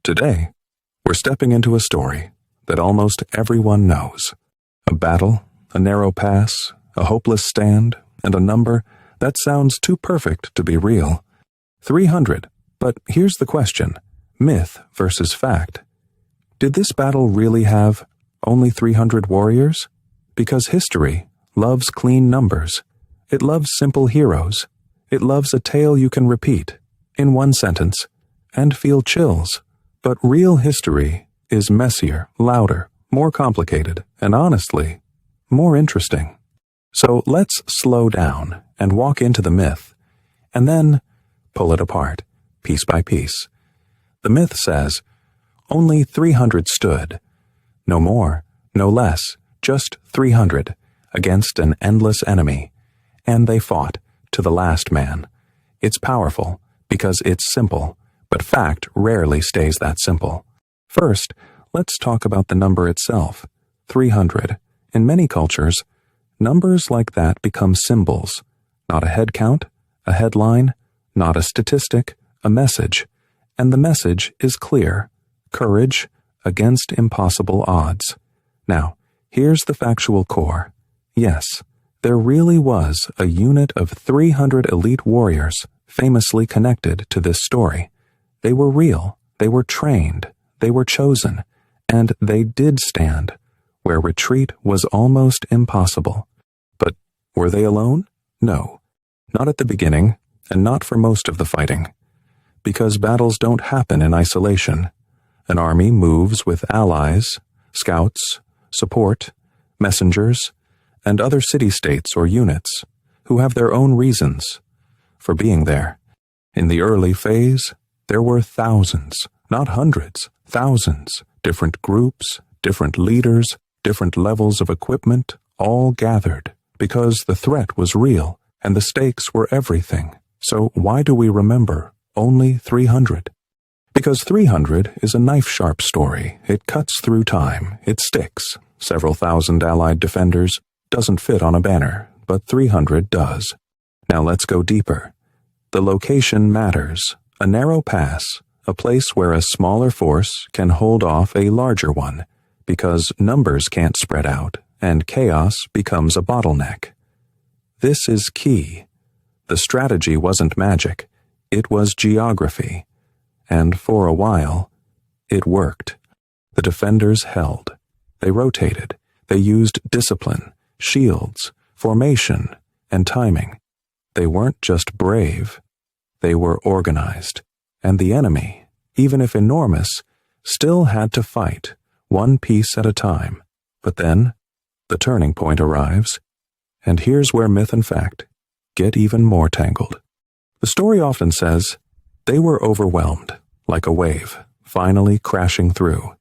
Today, we're stepping into a story that almost everyone knows. A battle, a narrow pass, a hopeless stand, and a number that sounds too perfect to be real. 300. But here's the question: myth versus fact. Did this battle really have only 300 warriors? Because history loves clean numbers. It loves simple heroes. It loves a tale you can repeat in one sentence and feel chills. But real history is messier, louder, more complicated, and honestly, more interesting. So let's slow down and walk into the myth, and then pull it apart, piece by piece. The myth says, only 300 stood. No more, no less, just 300, against an endless enemy. And they fought, to the last man. It's powerful, because it's simple, but fact rarely stays that simple. First, let's talk about the number itself, 300. In many cultures, numbers like that become symbols, not a head count, a headline, not a statistic, a message. And the message is clear: courage against impossible odds. Now, here's the factual core. Yes, there really was a unit of 300 elite warriors famously connected to this story. They were real, they were trained, they were chosen, and they did stand where retreat was almost impossible. But were they alone? No, not at the beginning, and not for most of the fighting. Because battles don't happen in isolation. An army moves with allies, scouts, support, messengers, and other city-states or units who have their own reasons for being there. In the early phase, there were thousands, not hundreds, thousands, different groups, different leaders, different levels of equipment, all gathered, because the threat was real and the stakes were everything. So why do we remember only 300? Because 300 is a knife-sharp story. It cuts through time. It sticks. Several thousand allied defenders doesn't fit on a banner, but 300 does. Now let's go deeper. The location matters. A narrow pass, a place where a smaller force can hold off a larger one, because numbers can't spread out, and chaos becomes a bottleneck. This is key. The strategy wasn't magic. It was geography. And for a while, it worked. The defenders held. They rotated. They used discipline, shields, formation, and timing. They weren't just brave. They were organized. And the enemy, even if enormous, still had to fight, one piece at a time. But then, the turning point arrives. And here's where myth and fact get even more tangled. The story often says, they were overwhelmed, like a wave, finally crashing through.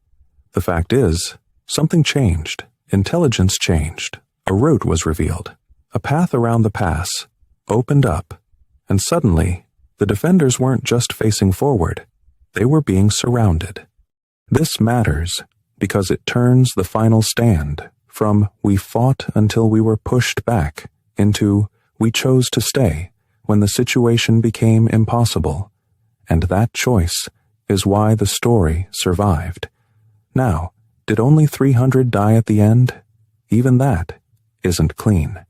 The fact is, something changed. Intelligence changed. A route was revealed. A path around the pass opened up. And suddenly, the defenders weren't just facing forward. They were being surrounded. This matters because it turns the final stand from "we fought until we were pushed back" into "we chose to stay" when the situation became impossible. And that choice is why the story survived. Now, did only 300 die at the end? Even that isn't clean.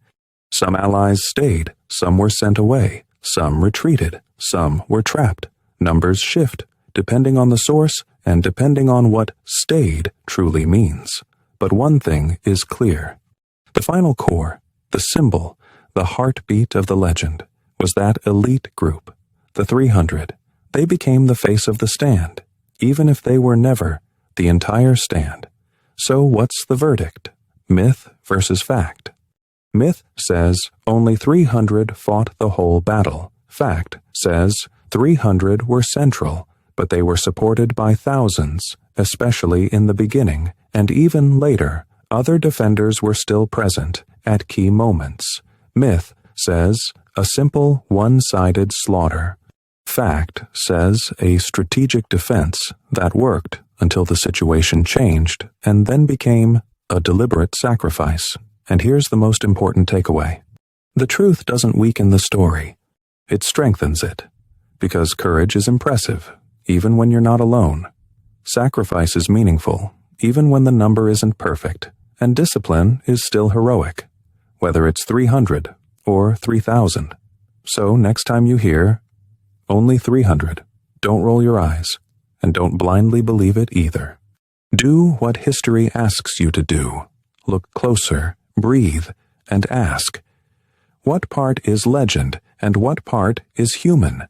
Some allies stayed, some were sent away, some retreated, some were trapped. Numbers shift, depending on the source and depending on what "stayed" truly means. But one thing is clear. The final core, the symbol, the heartbeat of the legend, was that elite group, the 300. They became the face of the stand, even if they were never the entire stand. So what's the verdict? Myth versus fact. Myth says only 300 fought the whole battle. Fact says 300 were central, but they were supported by thousands, especially in the beginning, and even later, other defenders were still present at key moments. Myth says a simple one-sided slaughter. Fact says a strategic defense that worked until the situation changed and then became a deliberate sacrifice. And here's the most important takeaway. The truth doesn't weaken the story. It strengthens it. Because courage is impressive, even when you're not alone. Sacrifice is meaningful, even when the number isn't perfect, and discipline is still heroic, whether it's 300 or 3,000. So next time you hear, only 300, don't roll your eyes, and don't blindly believe it either. Do what history asks you to do. Look closer, breathe, and ask, what part is legend and what part is human?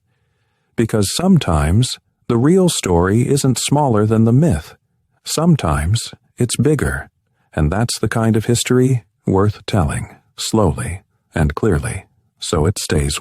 Because sometimes the real story isn't smaller than the myth. Sometimes it's bigger, and that's the kind of history worth telling, slowly and clearly, so it stays with